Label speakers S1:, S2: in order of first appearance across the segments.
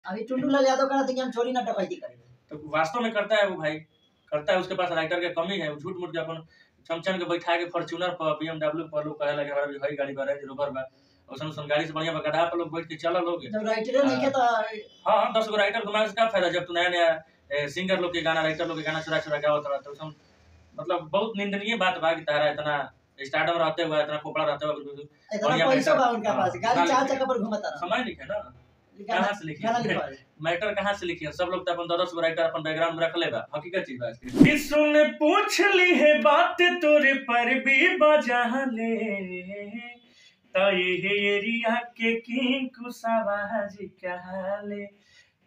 S1: अभी टुंडूलाल यादव कहा था कि हम चोरी ना डकैती करेंगे,
S2: तो वास्तव में करता है वो भाई, करता है। उसके पास राइटर के कमी है, झूठ मूठ के अपन चमचन के बैठा के फॉर्च्यूनर पर BMW पर लोग कहे लगे हमारा भी भाई गाड़ी बा रेंज रोवर बा, उसन गाड़ी से बढ़िया गधा पर लोग बैठ के चल लोगे।
S1: जब राइटर नहीं के तो
S2: हाँ 10 गो राइटर घुमाने से क्या फायदा जब तू नया नया सिंगर लोग के गाना राइटर लोग के गाना चुरा चुरा गावत रहा। तो मतलब बहुत निंदनीय बात बा कि तारा इतना स्टार्टअप रहते हुए इतना खोपड़ा रहते हुए
S1: इतना पैसा बा उनका पास, गाड़ी चार चक्का पर घुमाता रहा।
S2: समय नहीं है ना, कहाँ से लिखिए मैटर, कहाँ से लिखिए। सब लोग तो अपन 10 गो राइटर अपन बैकग्राउंड में रख लेगा, हकीकत चीज बात सुन पूछ ली है बात तोरे पर भी बजा ले, तो ये एरिया के किंग कुसावाज कहले,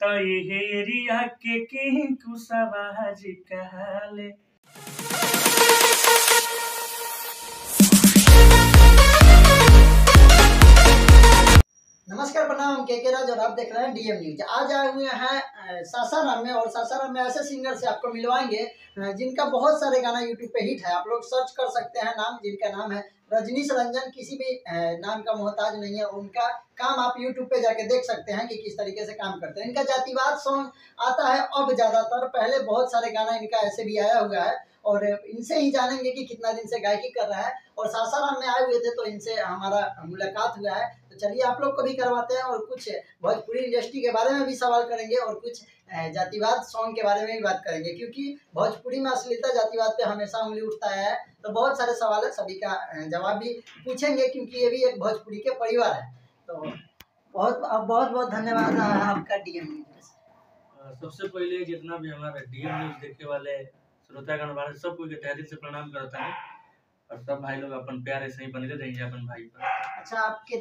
S2: तो ये एरिया के किंग कुसावाज कहले।
S1: नमस्कार, प्रणाम, के राज और आप देख रहे हैं डीएम न्यूज। आज आए हुए हैं सासाराम में, और सासाराम में ऐसे सिंगर से आपको मिलवाएंगे जिनका बहुत सारे गाना यूट्यूब पे हिट है। आप लोग सर्च कर सकते हैं नाम, जिनका नाम है रजनीश रंजन, किसी भी नाम का मोहताज नहीं है। उनका काम आप यूट्यूब पे जाके देख सकते हैं कि किस तरीके से काम करते हैं। इनका जातिवाद सॉन्ग आता है अब ज्यादातर, पहले बहुत सारे गाना इनका ऐसे भी आया हुआ है, और इनसे ही जानेंगे कि कितना दिन से गायकी कर रहा है। और सासाराम में आए हुए थे तो इनसे हमारा मुलाकात हुआ है, तो चलिए आप लोग को भी करवाते हैं, और कुछ भोजपुरी इंडस्ट्री के बारे में भी सवाल करेंगे, और कुछ जातिवाद सॉन्ग के बारे में भी बात करेंगे, क्योंकि भोजपुरी में अश्लीलता जातिवाद पे हमेशा उंगली उठता है। तो बहुत सारे सवाल है, सभी का जवाब भी पूछेंगे, क्योंकि ये भी एक भोजपुरी के परिवार है। तो बहुत बहुत धन्यवाद आपका डीएम न्यूज।
S2: सबसे पहले जितना भी हमारे डीएम न्यूज देखने वाले श्रोतागण वाले सबको तहे दिल से प्रणाम करता है, और सब भाई लोग अपन प्यार ऐसे ही बने रहेंगे अपन भाई पर।
S1: अच्छा, आपके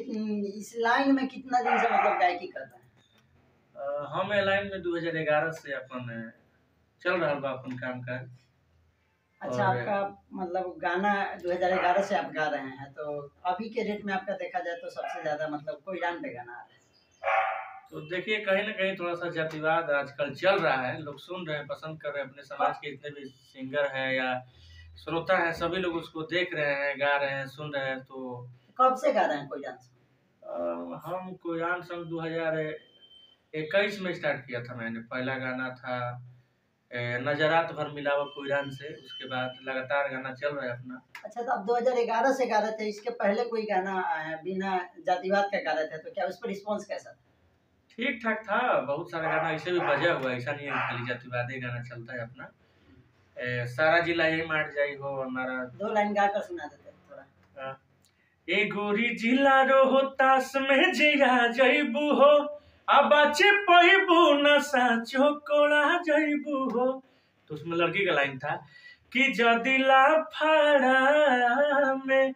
S1: इस लाइन में कितना दिन से मतलब गायकी करते हैं?
S2: हम लाइन में 2011 से अपन चल रहा बा अपन काम का।
S1: अच्छा, आपका मतलब गाना 2011 से आप गा रहे हैं, तो अभी के डेट में आपका देखा जाए तो सबसे ज्यादा मतलब कोई गान पे गाना आ रहा है?
S2: तो देखिए कहीं ना कहीं थोड़ा सा जातिवाद आजकल चल रहा है, लोग सुन रहे हैं, पसंद कर रहे हैं। अपने समाज के जितने भी सिंगर हैं या श्रोता हैं, सभी लोग उसको देख रहे हैं, गा रहे हैं, सुन रहे हैं। तो
S1: कब से गा रहे हैं कोई डांस?
S2: हम कोई सन 2021 में स्टार्ट किया था मैंने। पहला गाना था नजरात भर मिलावा कोईरान से, उसके बाद लगातार गाना चल रहा है अपना।
S1: अच्छा, तो आप 2011 से गा रहे थे, इसके पहले कोई गाना बिना जातिवाद का गा रहे थे, तो क्या उस पर रिस्पॉन्स कैसा?
S2: ठीक ठाक था, बहुत सारा गाना ऐसे भी बजा हुआ है, ऐसा नहीं है खाली जातिवादी गाना चलता है अपना। सारा जिला यही मार जाई हो हमारा,
S1: 2 लाइन गा कर सुना देते थोड़ा।
S2: ए गोरी जिला रोहतास में जिया जइबू हो, अब बचे पैबू न साचो कोड़ा जइबू हो। तो उसमें लड़की का लाइन था कि जदिला फाड़ा में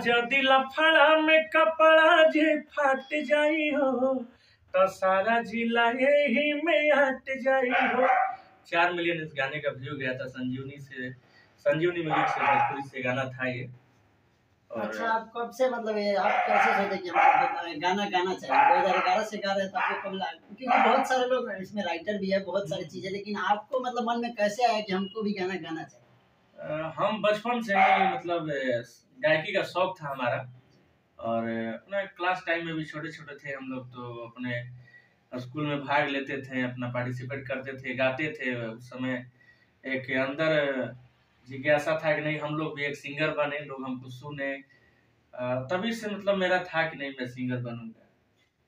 S2: जदिला फाड़ा में कपड़ा जे फाट जाई हो, तो सारा जिला यही में हट जाई हो। 4 मिलियन इस गाने का व्यू गया था। संजीवनी म्यूजिक से भोजपुरी से गाना था ये।
S1: अच्छा, आप कब से मतलब ये आप कैसे सोचे कि हमको गाना गाना चाहिए? 2011 से गा रहे थे, आपको कब लगा? क्योंकि बहुत सारे लोग इसमें राइटर भी है, बहुत सारी चीजें, लेकिन आपको मतलब मन में कैसे आया कि हमको भी गाना गाना चाहिए?
S2: हम बचपन से ही मतलब गायकी का शौक था हमारा, और अपना क्लास टाइम में भी छोटे छोटे थे हम लोग, तो अपने स्कूल में भाग लेते थे, अपना पार्टिसिपेट करते थे, गाते थे। उस समय एक अंदर जिज्ञासा था कि नहीं हम लोग भी एक सिंगर बने, लोग हमको सुने। तभी से मतलब मेरा था कि नहीं मैं सिंगर बनूंगा।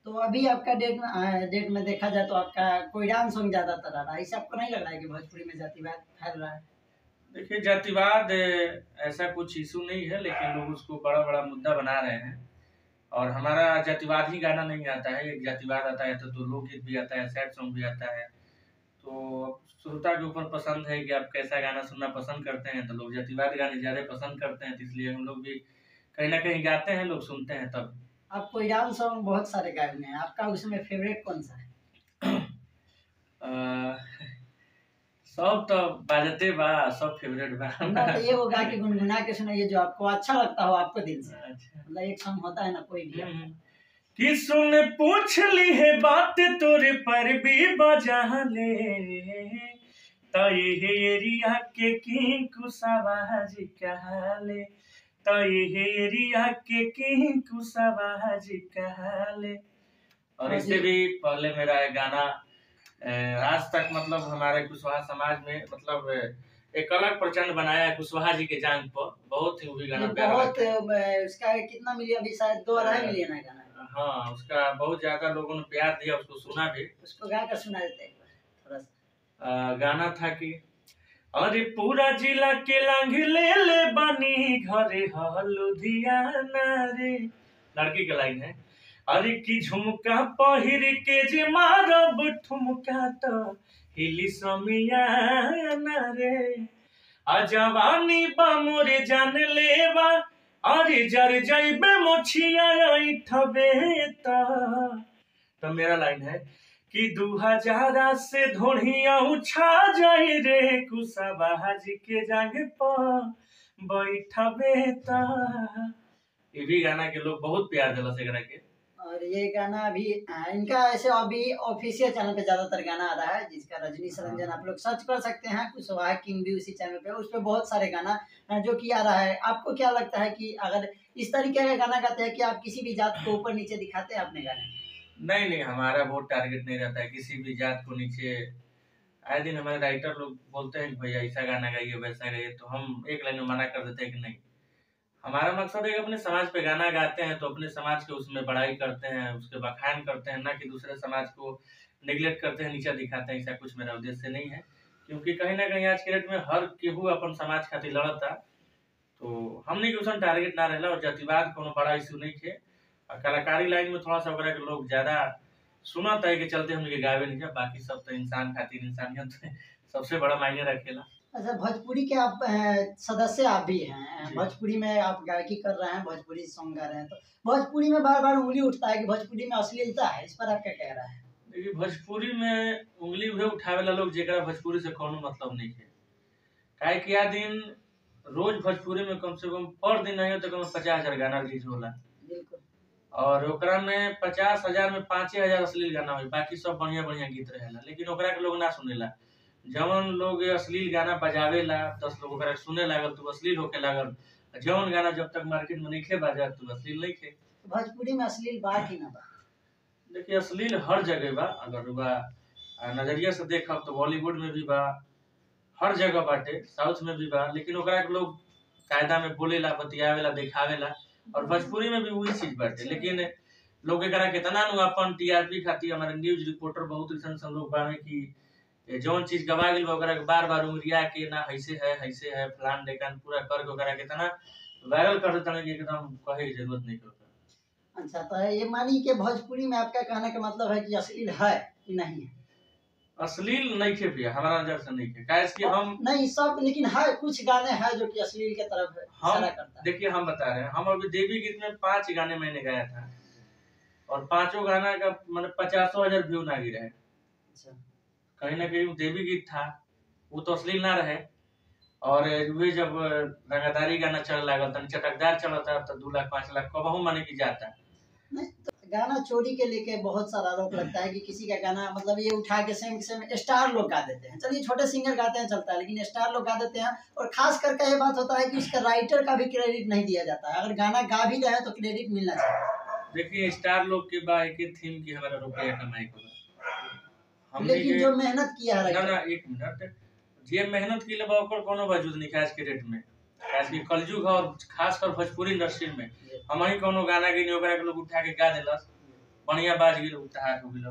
S1: तो अभी आपका डेट में देखा जाए तो आपका कोई डांस सॉन्ग ज्यादातर आ रहा है, इससे आपको नहीं लग रहा है कि भोजपुरी में जातिवाद फैल रहा है?
S2: देखिए जातिवाद ऐसा कुछ इशू नहीं है, लेकिन लोग उसको बड़ा बड़ा मुद्दा बना रहे हैं। और हमारा जातिवाद ही गाना नहीं आता है, एक जातिवाद आता है तो लोकगीत भी आता है, सैड सॉन्ग भी आता है। तो श्रोता के ऊपर पसंद है कि आप कैसा गाना सुनना पसंद करते हैं। तो लोग जातिवाद गाने ज्यादा पसंद करते हैं, तो इसलिए हम लोग भी कहीं ना कहीं गाते हैं, लोग सुनते हैं। तब
S1: आप कोई डांस सॉन्ग बहुत सारे गाए हुए हैं, आपका उसमें फेवरेट कौन सा है?
S2: सब तो बाजते बा, सब फेवरेट बा।
S1: तो ये वो गा के गुनगुना के सुनाइए जो आपको अच्छा लगता हो, आपको दिल से।
S2: अच्छा,
S1: मतलब एक सॉन्ग होता है ना कोई भी।
S2: कि सुन पूछ ली है बात तोरे पर भी बजा ले, तो ये एरिया के किंग कुसावाज कहले, तो ये एरिया के किंग कुसावाज कहले। और
S1: हाँ
S2: इससे
S1: जी।
S2: भी पहले मेरा एक गाना आज तक मतलब हमारे कुशवाहा समाज में मतलब एक अलग प्रचंड बनाया है कुशवाहा जी के जान पर। बहुत ही वो भी गाना
S1: ये
S2: प्यारा
S1: बहुत
S2: लगता है।
S1: उसका कितना मिलियन, अभी शायद 2-2.5 मिलियन है गाना।
S2: हाँ, उसका बहुत ज्यादा लोगों ने प्यार दिया, उसको सुना भी।
S1: उसको गा कर सुना देते हैं एक बार थोड़ा सा।
S2: गाना था कि अरे पूरा जिला के लांघ ले ले बानी घरे ह लुधियाना रे, लड़की के लाइन है। अरे की झुमका पहिर के जे मारब ठुमका तो हिली समियाना रे, आ जवानी बा मोरे जान लेवा, अरे जर जइबे मोछिया ठबे तो मेरा लाइन है कि 2000 से धोनिया उछा जाई रे कुशवाहा जी के जांग पर बैठबे ता। ये भी गाना के लोग बहुत प्यार दिला से के।
S1: और ये गाना अभी इनका ऐसे अभी ऑफिशियल चैनल पे ज्यादातर गाना आ रहा है, जिसका रजनी सरंजन आप लोग सर्च कर सकते हैं। कुशवाहा किंग भी उसी चैनल पे, उस पे बहुत सारे गाना जो कि आ रहा है। आपको क्या लगता है कि अगर इस तरीके का गाना गाते हैं कि आप किसी भी जात को ऊपर नीचे दिखाते हैं अपने गाने में?
S2: नहीं नहीं, हमारा वो टारगेट नहीं रहता है किसी भी जात को नीचे। आए दिन हमारे राइटर लोग बोलते हैं कि भैया ऐसा गाना गाइए वैसा गाइए, तो हम एक लाइन में मना कर देते हैं कि नहीं। हमारा मकसद है कि अपने समाज पे गाना गाते हैं तो अपने समाज के उसमें बड़ाई करते हैं, उसके बखान करते हैं, ना कि दूसरे समाज को निगलेक्ट करते हैं, नीचा दिखाते हैं। ऐसा कुछ मेरा उद्देश्य नहीं है, क्योंकि कहीं ना कहीं आज के डेट में हर केहू अपन समाज खातिर लड़ता। तो हमने के उसमें टारगेट ना रहला और जातिवाद कोनो बड़ा इशू नहीं थे। और कलाकारी लाइन में थोड़ा सा ओकरा के लोग ज्यादा सुनत है के चलते हमने के गावे नहीं किया। बाकी सब तो इंसान खातिर इंसानियत सबसे बड़ा मायने रखेला।
S1: अच्छा, भोजपुरी के आप सदस्य आप भी हैं,
S2: जी।
S1: भोजपुरी में आप गायकी कर रहे हैं, भोजपुरी सॉन्ग गा रहे हैं, तो भोजपुरी में बार बार उंगली उठता है कि भोजपुरी में अश्लीलता है, इस पर आप क्या कह रहा है?
S2: देखिए, भोजपुरी में उंगली उहे उठावेला लोग जेकरा भोजपुरी से कोनो मतलब नहीं है। काहे कि आ दिन रोज भोजपुरी में कम से कम पर दिन नहीं हो तो कम 50,000 गाना रिलीज होला।
S1: बिल्कुल।
S2: और ओकरा में 50,000 में 5,000 अश्लील गाना हुई, बाकी सब बढ़िया बढ़िया गीत रहेला, लेकिन ओकरा के लोग ना सुनेला। जवन लोग अश्लील गाना बजावेला 10 लोग ओकरा के सुने लागल तो अश्लील होके लागल। जवन गाना जब तक मार्केट में नहीं बाजा तो अश्लील नहीं थे।
S1: भोजपुरी में अश्लील बा कि ना बा?
S2: देखिए, अश्लील हर जगह बा। अगर बा नजरिया से देखब तो बॉलीवुड में भी बा, हर जगह बाटे, साउथ में भी बा, लेकिन ओकरा के लोग कायदा में बोलेला, बतियावेला, दिखावेला। और भोजपुरी में भी वही चीज बाटे, लेकिन लोग एकरा कितना नु अपन टीआरपी खातिर हमारे न्यूज रिपोर्टर बहुत ऐसा लोग बाने कि जौन चीज गवा गेल ओकरा के बार बार उंगलिया के ना ऐसे है फलान ढेकान पूरा करके ओकरा कितना वायरल कर देता है कि एकदम कहे की जरूरत नहीं होता।
S1: अच्छा, तो ये मानिए कि भोजपुरी में आपका कहने का मतलब है कि अश्लील है कि नहीं है?
S2: अश्लील नहीं थे भैया, हमारा नजर से नहीं थे। काहे कि हम
S1: नहीं सब, लेकिन है कुछ गाने हैं जो कि अश्लील के तरफ इशारा करता है।
S2: देखिए, हम बता रहे हैं, हम अभी देवी गीत में 5 गाने मैंने गाया था और 5 गाना का मतलब 50,000 व्यू ना गिरा है।
S1: अच्छा।
S2: कहीं ना कहीं देवी गीत था, वो तो अश्लील ना रहे। और वे जब रंगदारी गाना चल लगा था, चटकदार चला था, तो 2 लाख 5 लाख कबहू माने की जाता।
S1: नहीं तो गाना चोरी के लेके बहुत सारा आरोप लगता है कि किसी का गाना मतलब ये उठा के सेम स्टार लोग गा देते हैं। चलिए छोटे सिंगर गाते हैं चलता है, लेकिन स्टार लोग गा देते हैं। और खास करके ये बात होता है कि उसका राइटर का भी क्रेडिट नहीं दिया जाता है। अगर गाना गा भी रहे तो क्रेडिट मिलना चाहिए।
S2: देखिए, स्टार लोग के बा एक थीम की हमारा रुपया कमाई को,
S1: लेकिन जो मेहनत किया है
S2: ना एक मिनट, जे मेहनत की ले ओकर कोनो वजूद नहीं आज के डेट में। आज की कलयुग और खास कर भोजपुरी इंडस्ट्री में हम ही कोनो गाना के ओकरा के लोग उठा के गा देलस, बढ़िया बाज गेल, उतार हो गेल।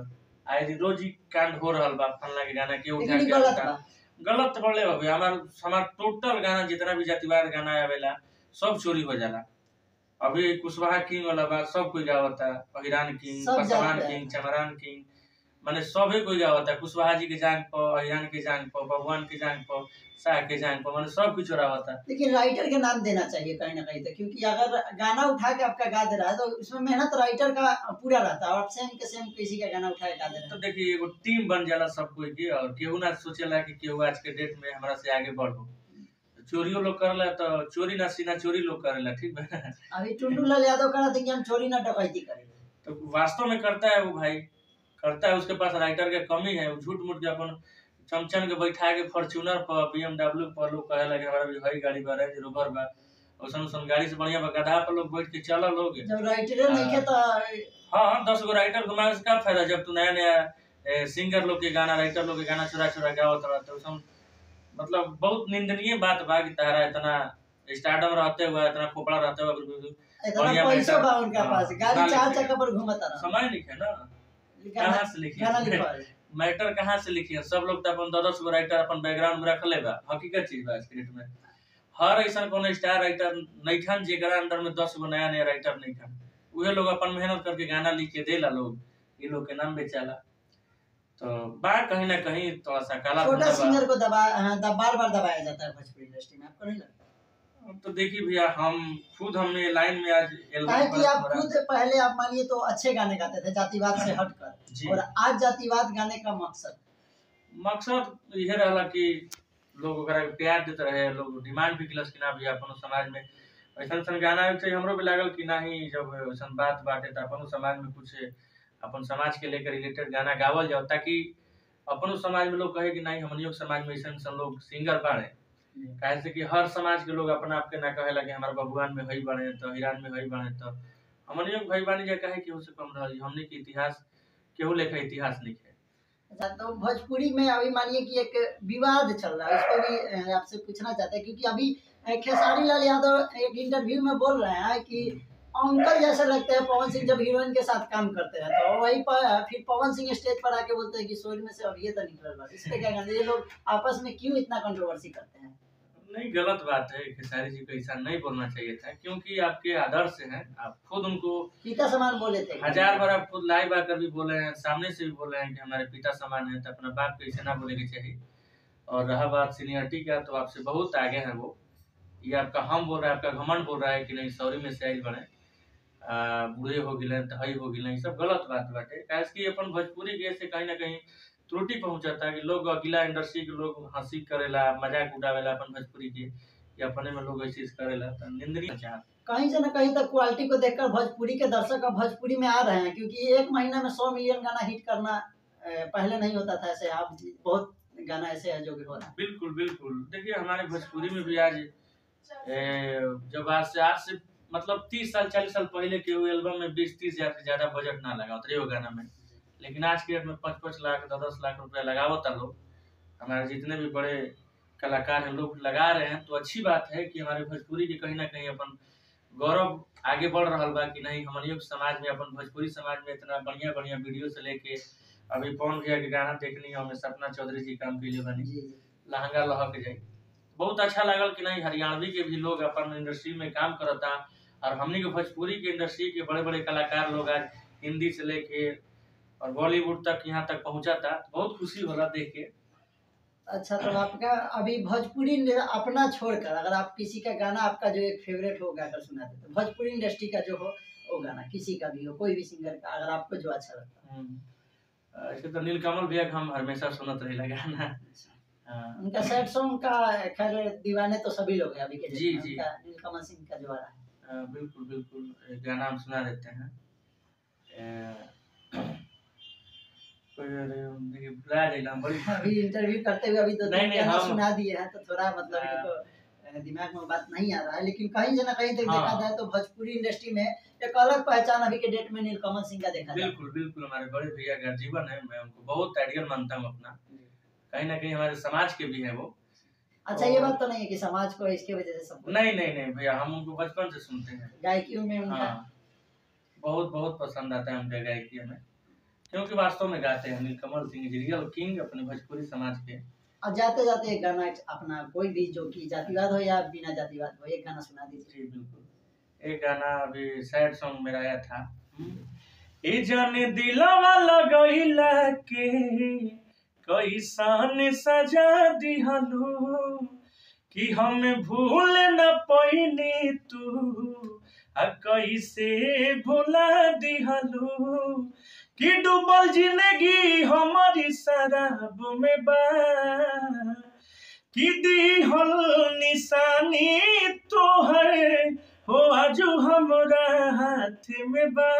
S2: आज रोज ही कांड हो रहल बा, फलना के गाना के उठा के गलत पड़ले बाबू। हमार टोटल गाना जितना भी जातिवाद गाना आवेला सब चोरी हो जाला। अभी कुशवाहा किंग वाला बात सब कोई गावता, अहिरान किंग, पसवान किंग, चमरान किंग, माने सभी कोई गावता। कुशवाहा जी के जांग पर, अहिरान के जांग पर, भगवान के जांग पर, शाह के जांग पर, माने सब कुछ चोरावता।
S1: लेकिन राइटर के नाम देना चाहिए कहीं ना कहीं तो, क्योंकि अगर गाना उठा के आपका गा दे रहा है तो उसमें मेहनत राइटर का पूरा रहता है, और आप सेम के सेम किसी का गाना उठा के गा दे रहे हैं।
S2: तो देखिए, एगो टीम बन जाला सब कोई के, और केहू ना सोचेला कि केहू आज के डेट में हमरा से आगे बढ़ो। चोरियो लोग करला तो चोरी ना सीना चोरी लोग करेला, ठीक है।
S1: अभी टुंडूलाल यादव कह रहा था कि हम चोरी ना डकैती करेंगे,
S2: तो वास्तव में करता है वो भाई, करता है। उसके पास राइटर के कमी है, झूठ मूठ के अपन चमचन के बैठा के फॉर्च्यूनर पर, BMW पर लोग कहे लगे हमारा भी हई गाड़ी बा, रेंज रोवर बा, उसन गाड़ी से बढ़िया गधा पर लोग बैठ के चला लोग।
S1: जब राइटर नहीं के तो
S2: हाँ 10 गो राइटर घुमाए से का फायदा, जब तू नया नया सिंगर लोग के गाना, राइटर लोग के गाना चुरा चुरा गावत रहा तो उसमें मतलब बहुत निंदनीय बात बा कि तारा इतना स्टार्डम रहते हुए, इतना खोपड़ा रहते हुए,
S1: इतना पैसा बा उनका पास, गाड़ी 4 चक्का पर घूमता रहा।
S2: समय लिखे ना, कहाँ से लिखी मैटर, कहाँ से लिखी है। सब लोग तो अपन 10 गो राइटर अपन बैकग्राउंड में रख ले बा, हकीकत चीज बा स्क्रिप्ट में। हर ऐसा कोनो स्टार राइटर नहीं खन जेकरा अंदर में 10 गो नया नया राइटर नहीं खन, उहे लोग अपन मेहनत करके गाना लिख के देला, लोग ये लोग के नाम बेचाला। तो बा कहीं ना कहीं थोड़ा सा काला
S1: छोटा सिंगर को बार बार दबाया जाता है भोजपुरी इंडस्ट्री में, आपको नहीं लगता?
S2: तो देखिए भैया, हमने लाइन में आज
S1: कि आप खुद पहले आप मानिए तो अच्छे गाने गाते थे जातिवाद से हटकर, और आज जातिवाद गाने का मकसद
S2: यह रहा कि लोग ओकरा प्यार देते रहे, लोग डिमांड भी किलस कि ना भैया अपन समाज में ऐसा गाना हमरो भी लागल कि नहीं, जब ऐसा बात बाटे तो अपन समाज में कुछ अपन समाज के लेकर रिलेटेड गाना गावल जाओ, ताकि अपन समाज में लोग कहे कि नहीं हमनियों समाज में ऐसा लोग सिंगर बाड़े। कहे से कि हर समाज के लोग अपना आपके ना कहे लगे हमारे बबुआन में हई बने तो हिरान में हई बने, तो हमनियों भाई बानी जे कहे कि उसे कम रही, हमने के इतिहास केहू लेखा इतिहास नहीं है।
S1: अच्छा, तो भोजपुरी में अभी मानिए कि एक विवाद चल रहा है, उस पर भी आपसे पूछना चाहते हैं, क्योंकि अभी खेसारी लाल यादव एक इंटरव्यू में बोल रहे हैं कि अंकल जैसे लगते हैं पवन सिंह जब हीरोइन के साथ काम करते हैं, तो वही पर फिर पवन सिंह स्टेज पर आके बोलते हैं कि सोच में से अब ये तो निकल रहा है। इस पे क्या कहते हैं, ये लोग आपस में क्यों इतना कंट्रोवर्सी करते हैं?
S2: नहीं, गलत बात है, खेसारी जी को ऐसा नहीं बोलना चाहिए था, क्योंकि आपके आदर्श हैं, आप खुद उनको
S1: पिता समान बोले थे।
S2: 1000 बार आप खुद लाइव आकर भी बोले हैं, सामने से भी बोले हैं कि हमारे पिता समान है, तो अपना बाप को ऐसे ना बोले के चाहिए। और रहा बात सीनियरिटी का, तो आपसे बहुत आगे है वो, ये आपका हम बोल रहा है, आपका घमंड बोल रहा है कि नहीं सॉरी में से बने बुढ़े हो गए तो हई हो गए, सब गलत बात बाटे। कि अपन भोजपुरी के से कहीं ना कहीं त्रुटि पहुंचाता है कि लोग अगला इंडस्ट्री के लोग हंसी करेला, मजाक उड़ावेला अपन भोजपुरी के, या अपने में लोग ऐसे करेला, तो निंदनीय है।
S1: कहीं से न कहीं तक क्वालिटी को देखकर भोजपुरी के दर्शक अब भोजपुरी में आ रहे हैं, क्योंकि एक महीना में 100 मिलियन गाना हिट करना पहले नहीं होता था ऐसे। आप बहुत गाना ऐसे है जो भी हो रहा है।
S2: बिल्कुल बिल्कुल, देखिए हमारे भोजपुरी में भी आज जब आज से मतलब 30 साल 40 साल पहले के एल्बम में 20-30 हजार से ज्यादा बजट ना लगा उतरे वो गाना में, लेकिन आज के डेट में 5-5 लाख 10-10 लाख रुपया लगावता लोग। हमारे जितने भी बड़े कलाकार हैं लोग लगा रहे हैं, तो अच्छी बात है कि हमारे भोजपुरी की कहीं ना कहीं अपन गौरव आगे बढ़ रहा बा कि नहीं हमारे समाज में, अपन भोजपुरी समाज में इतना बढ़िया बढ़िया वीडियो से लेके अभी पवन भैया के गाना देखनी है, हमें सपना चौधरी जी काम के लिए बनी लहंगा लहक जाए, बहुत अच्छा लगल कि नहीं हरियाणवी के भी लोग अपन इंडस्ट्री में काम करता, और हमने के भोजपुरी के इंडस्ट्री के बड़े बड़े कलाकार लोग आज हिंदी से लेके और बॉलीवुड तक यहाँ तक पहुँचा था, बहुत खुशी हो रहा देख के।
S1: अच्छा, तो आपका अभी भोजपुरी अपना छोड़कर अगर आप किसी का गाना आपका जो एक फेवरेट हो गाकर सुना देते, तो भोजपुरी इंडस्ट्री का जो हो वो गाना किसी का भी हो, कोई भी सिंगर का, अगर आपको जो अच्छा लगता है?
S2: ऐसे तो नीलकमल भैया हम हमेशा सुनत रहे गाना।
S1: उनका सैड सॉन्ग का खैर दीवाने तो सभी लोग हैं अभी के।
S2: जी जी,
S1: नीलकमल सिंह का जो आ रहा है
S2: बिल्कुल बिल्कुल, गाना हम सुना देते हैं।
S1: अभी इंटरव्यू करते हुए अभी तो गाना सुना दिए हैं, तो थोड़ा मतलब दिमाग में बात नहीं आ रहा है, लेकिन कहीं से ना कहीं तक देखा जाए तो भोजपुरी इंडस्ट्री में एक अलग पहचान अभी के डेट में नीलकमल सिंह का देखा जाए।
S2: बिल्कुल बिल्कुल, हमारे बड़े भैया का जीवन है, मैं उनको बहुत आइडियल मानता हूँ अपना, कहीं ना कहीं हमारे समाज के भी है वो।
S1: अच्छा, ये बात तो नहीं है कि समाज को इसके वजह से सब?
S2: नहीं नहीं नहीं भैया, हम उनको बचपन से सुनते हैं,
S1: गायकियों में उनका
S2: बहुत बहुत पसंद आता है उनका गायकी हमें, क्योंकि वास्तव में गाते हैं नीलकमल सिंह जी रियल किंग अपने भोजपुरी समाज के।
S1: और जाते जाते एक गाना अपना कोई भी जो कि जातिवाद हो या बिना जातिवाद हो, एक गाना सुना दीजिए।
S2: जी बिल्कुल, एक गाना अभी सैड सॉन्ग मेरा आया था, ए जाने दिलवा लगइला के कैसन सजा दिहलो कि हम भूल न पैनी तू कैसे भुला दिहलो कि डूबल जिंदगी हमारी शराब में बा कि दिहल निशानी तोहर हो आजू हमरा हाथ में बा,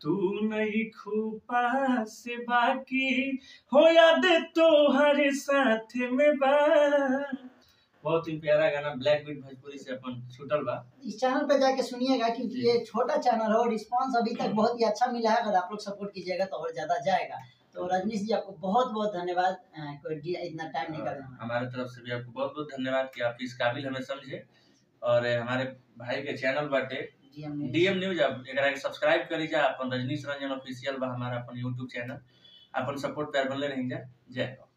S2: तू नहीं खूपा से बाकी हो याद तोहर साथ में बा, बहुत ही प्यारा गाना ब्लैक बीट भोजपुरी से अपन छूटल बा।
S1: इस चैनल पे जाके सुनिएगा क्योंकि ये छोटा चैनल है और रिस्पांस अभी तक बहुत ही अच्छा मिला है। अगर आप लोग सपोर्ट कीजिएगा तो और ज्यादा जाएगा। तो रजनीश जी आपको बहुत बहुत धन्यवाद इतना टाइम निकालने में।
S2: हमारे तरफ से भी आपको बहुत बहुत धन्यवाद कि आप इस काबिल हमें समझे। और हमारे भाई के चैनल बाटे डीएम न्यूज, आप एकरा के सब्सक्राइब करी जा। अपन रजनीश रंजन ऑफिशियल बा हमारा अपन यूट्यूब चैनल, अपन सपोर्ट प्यार बनले रही जा। जय हो।